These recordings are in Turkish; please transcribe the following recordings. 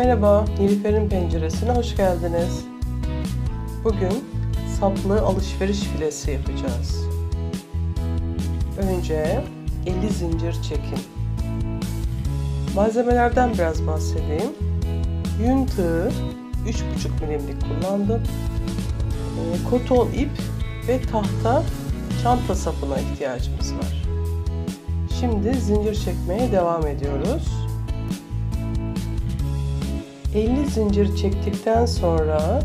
Merhaba, Nilüfer'in penceresine hoş geldiniz. Bugün saplı alışveriş filesi yapacağız. Önce 50 zincir çekin. Malzemelerden biraz bahsedeyim. Yün tığı 3,5 milimlik kullandım. Koton ip ve tahta çanta sapına ihtiyacımız var. Şimdi zincir çekmeye devam ediyoruz. 50 zincir çektikten sonra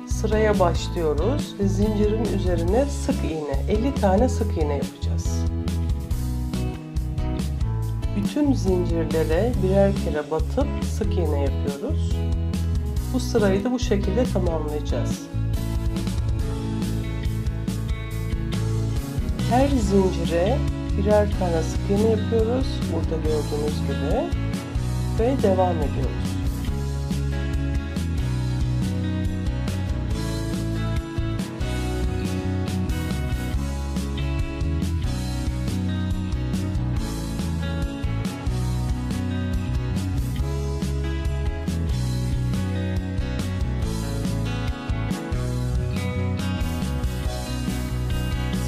sıraya başlıyoruz ve zincirin üzerine sık iğne, 50 tane sık iğne yapacağız. Bütün zincirlere birer kere batıp sık iğne yapıyoruz. Bu sırayı da bu şekilde tamamlayacağız. Her zincire birer tane sık iğne yapıyoruz. Burada gördüğünüz gibi ve devam ediyoruz.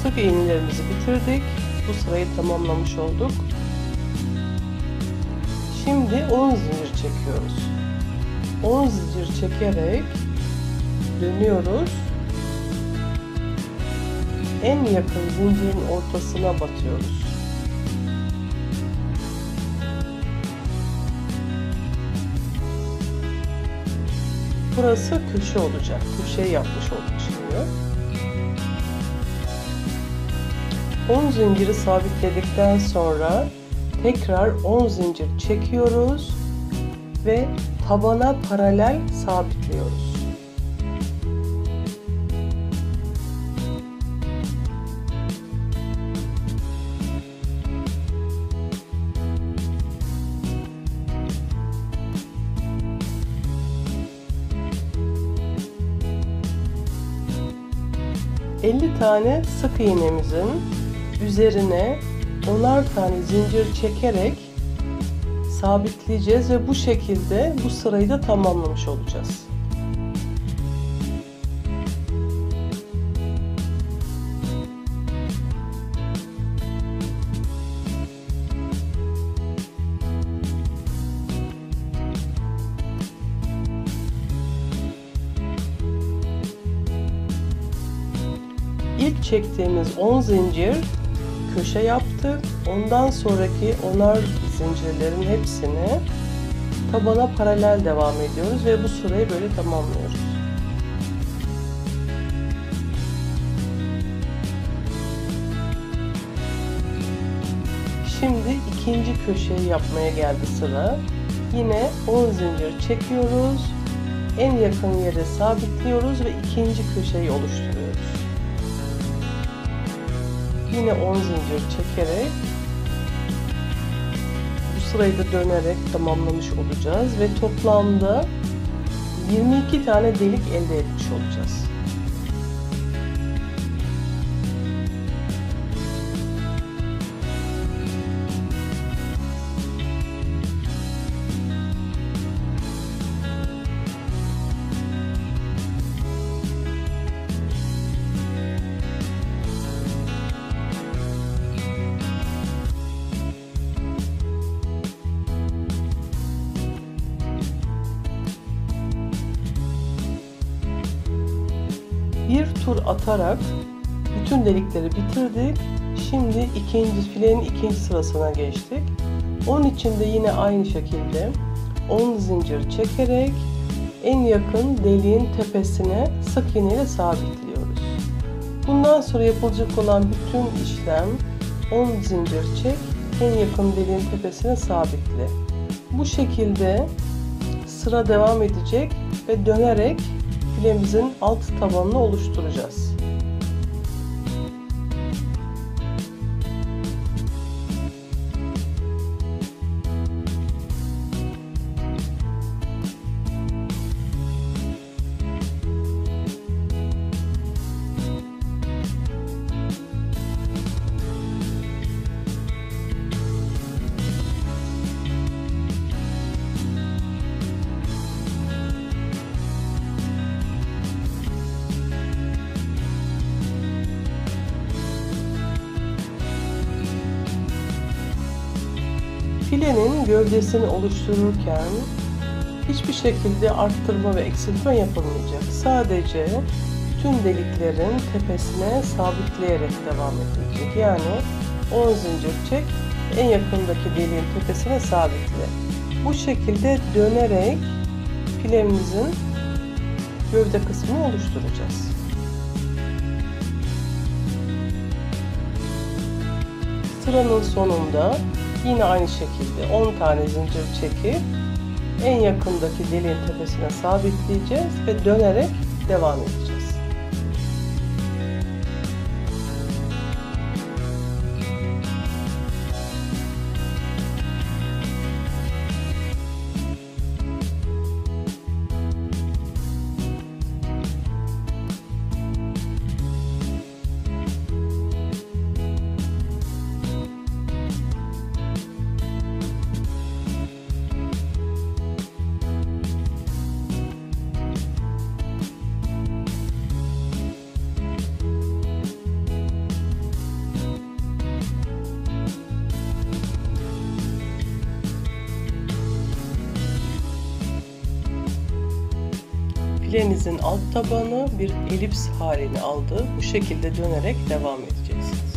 Sık iğnelerimizi bitirdik. Bu sırayı tamamlamış olduk. Şimdi 10 zincir çekiyoruz. 10 zincir çekerek dönüyoruz. En yakın zincirin ortasına batıyoruz. Burası köşe olacak. Köşe yapmış olduk şimdi. 10 zinciri sabitledikten sonra tekrar 10 zincir çekiyoruz ve tabana paralel sabitliyoruz. ...50 tane sık iğnemizin üzerine 10'ar tane zincir çekerek sabitleyeceğiz ve bu şekilde bu sırayı da tamamlamış olacağız. İlk çektiğimiz 10 zincir köşe yaptık. Ondan sonraki 10'ar zincirlerin hepsini tabana paralel devam ediyoruz ve bu sırayı böyle tamamlıyoruz. Şimdi ikinci köşeyi yapmaya geldi sıra. Yine 10 zincir çekiyoruz. En yakın yere sabitliyoruz ve ikinci köşeyi oluşturuyoruz. Yine 10 zincir çekerek bu sırayı da dönerek tamamlamış olacağız ve toplamda 22 tane delik elde etmiş olacağız. Bir tur atarak bütün delikleri bitirdik. Şimdi filenin ikinci sırasına geçtik. Onun için de yine aynı şekilde 10 zincir çekerek en yakın deliğin tepesine sık iğne ile sabitliyoruz. Bundan sonra yapılacak olan bütün işlem 10 zincir çek, en yakın deliğin tepesine sabitle. Bu şekilde sıra devam edecek ve dönerek filemizin alt tabanını oluşturacağız. Filenin gövdesini oluştururken hiçbir şekilde arttırma ve eksiltme yapılmayacak. Sadece bütün deliklerin tepesine sabitleyerek devam edilecek. Yani 10 zincir çek, en yakındaki deliğin tepesine sabitle. Bu şekilde dönerek filemizin gövde kısmını oluşturacağız. Sıranın sonunda yine aynı şekilde 10 tane zincir çekip en yakındaki deliğin tepesine sabitleyeceğiz ve dönerek devam edeceğiz. Filenizin alt tabanı bir elips halini aldı. Bu şekilde dönerek devam edeceksiniz.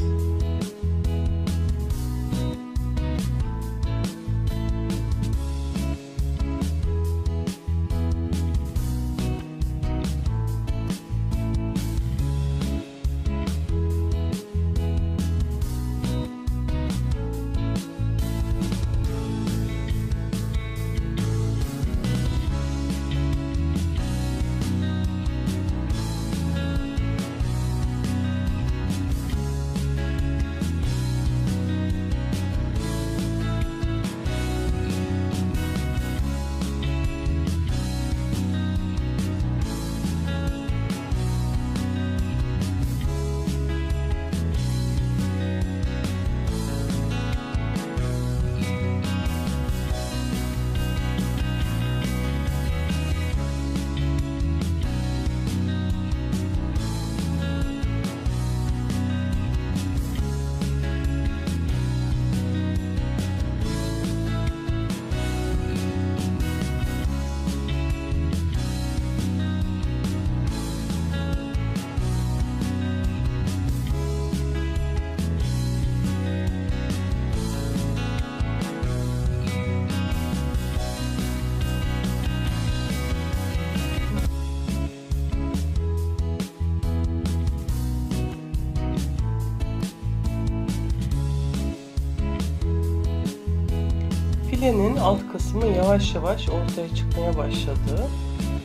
Filenin alt kısmı yavaş yavaş ortaya çıkmaya başladı.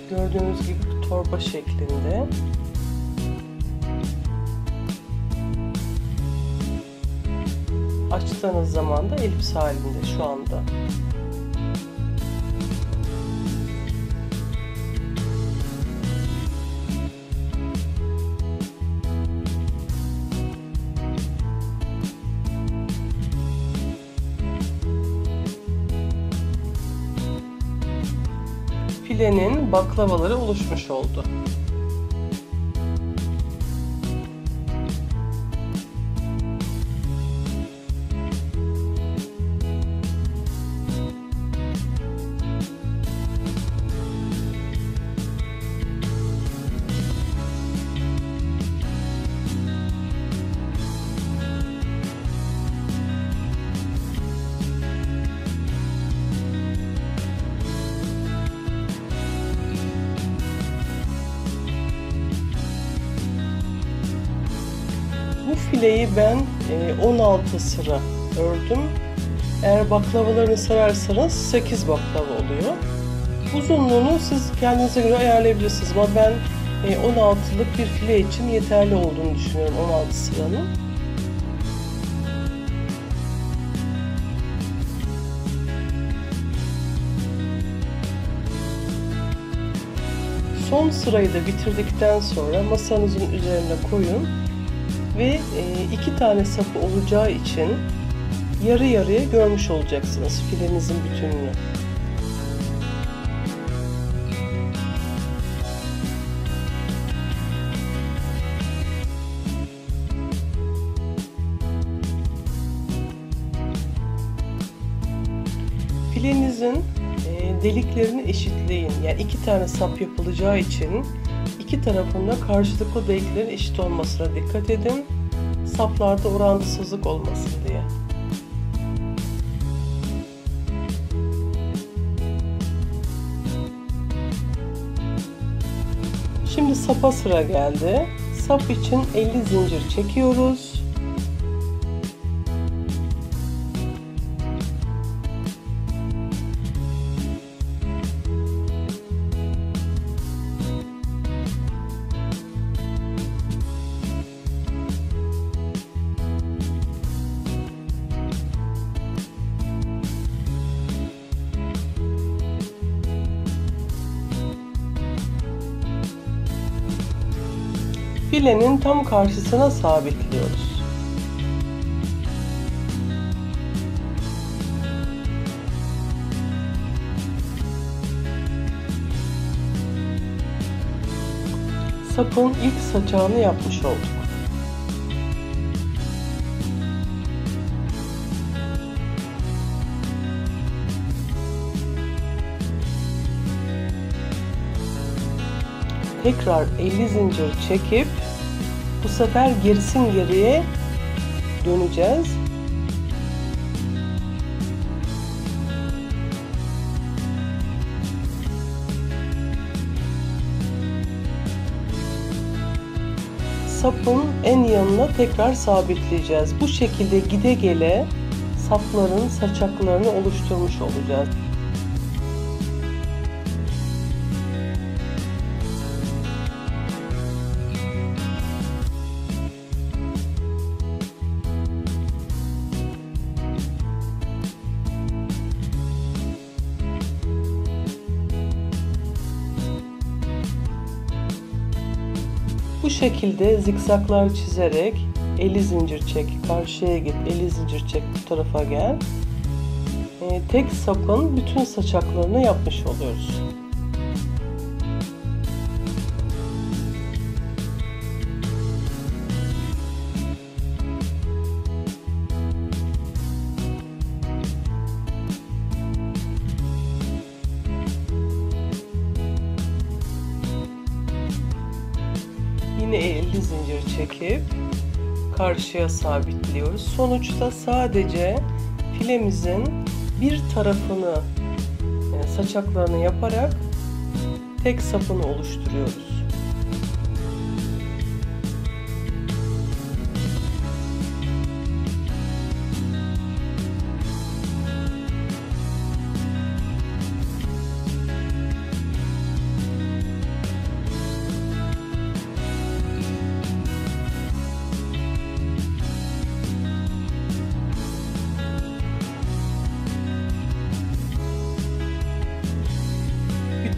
Gördüğünüz gibi torba şeklinde. Açtığınız zaman da elips halinde şu anda. Filenin baklavaları oluşmuş oldu. Bu fileyi ben 16 sıra ördüm. Eğer baklavalarını sararsanız 8 baklava oluyor. Uzunluğunu siz kendinize göre ayarlayabilirsiniz ama ben 16'lık bir file için yeterli olduğunu düşünüyorum 16 sıranın. Son sırayı da bitirdikten sonra masanızın üzerine koyun ve 2 tane sapı olacağı için yarı yarıya görmüş olacaksınız filenizin bütününü. Filenizin deliklerini eşitleyin. Yani 2 tane sap yapılacağı için iki tarafında karşılıklı deliklerin eşit olmasına dikkat edin. Saplarda orantısızlık olmasın diye. Şimdi sapa sıra geldi. Sap için 50 zincir çekiyoruz. Filenin tam karşısına sabitliyoruz. Sapın ilk saçağını yapmış olduk. Tekrar 50 zincir çekip bu sefer gerisin geriye döneceğiz. Sapın en yanına tekrar sabitleyeceğiz. Bu şekilde gide gele sapların saçaklarını oluşturmuş olacağız. Bu şekilde zikzaklar çizerek 50 zincir çek, karşıya git, 50 zincir çek, bu tarafa gel. Tek sapın bütün saçaklarını yapmış oluyoruz. Yine 50 zincir çekip karşıya sabitliyoruz. Sonuçta sadece filemizin bir tarafını, yani saçaklarını yaparak tek sapını oluşturuyoruz.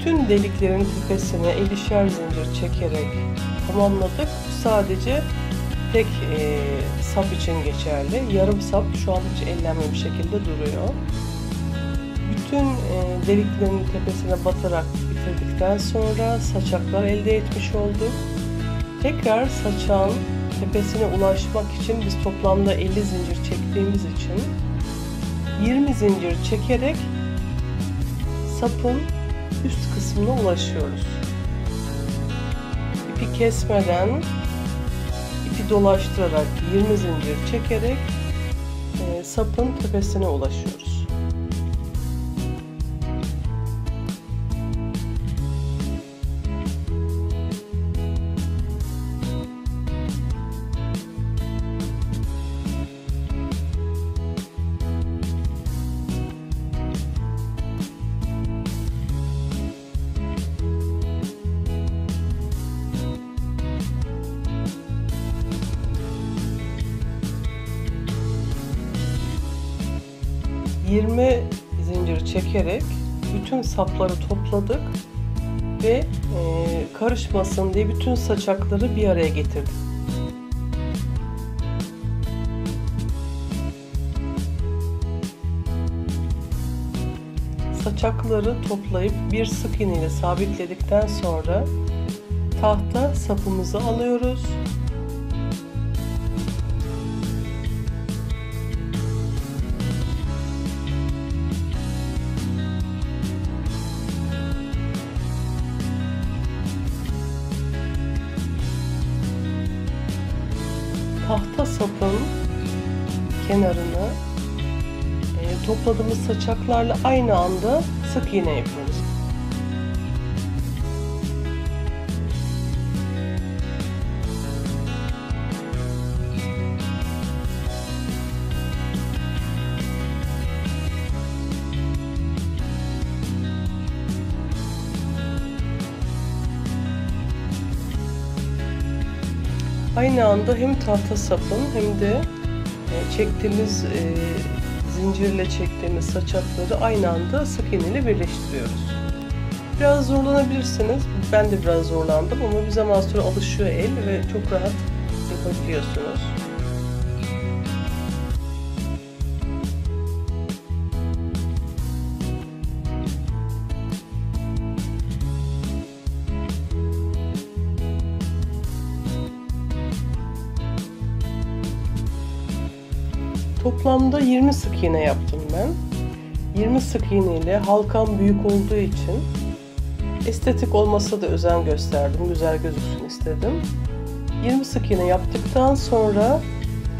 Bütün deliklerin tepesine 50'şer zincir çekerek tamamladık. Sadece tek sap için geçerli. Yarım sap şu an hiç ellenmemiş şekilde duruyor. Bütün deliklerin tepesine batarak bitirdikten sonra saçaklar elde etmiş olduk. Tekrar saçağın tepesine ulaşmak için biz toplamda 50 zincir çektiğimiz için 20 zincir çekerek sapın üst kısmına ulaşıyoruz. İpi kesmeden, ipi dolaştırarak 20 zincir çekerek sapın tepesine ulaşıyoruz. Zincir çekerek bütün sapları topladık ve karışmasın diye bütün saçakları bir araya getirdik. Saçakları toplayıp bir sık iğne ile sabitledikten sonra tahta sapımızı alıyoruz. tahta sapın kenarını topladığımız saçaklarla aynı anda sık iğne yapıyoruz. Aynı anda hem tahta sapın hem de çektiğimiz zincirle çektiğimiz saçakları aynı anda sık iğne ile birleştiriyoruz. Biraz zorlanabilirsiniz. Ben de biraz zorlandım ama bir zaman sonra alışıyor el ve çok rahat yapabiliyorsunuz. Toplamda 20 sık iğne yaptım ben. 20 sık iğne ile halkam büyük olduğu için estetik olmasa da özen gösterdim. Güzel gözüksün istedim. 20 sık iğne yaptıktan sonra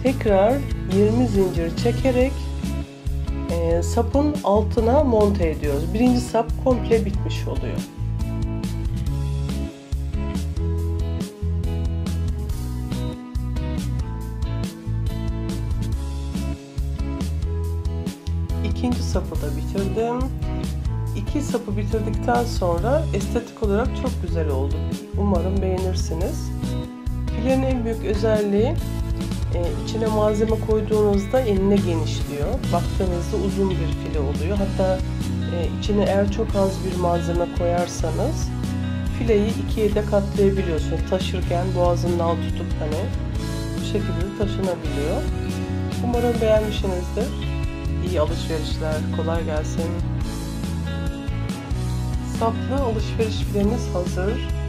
tekrar 20 zincir çekerek sapın altına monte ediyoruz. Birinci sap komple bitmiş oluyor. İkinci sapı da bitirdim. İki sapı bitirdikten sonra estetik olarak çok güzel oldu. Umarım beğenirsiniz. Filenin en büyük özelliği içine malzeme koyduğunuzda enine genişliyor. Baktığınızda uzun bir file oluyor. Hatta içine eğer çok az bir malzeme koyarsanız fileyi ikiye de katlayabiliyorsunuz. Taşırken boğazından tutup bu şekilde taşınabiliyor. Umarım beğenmişsinizdir. İyi alışverişler, kolay gelsin. Saplı alışveriş filemiz hazır.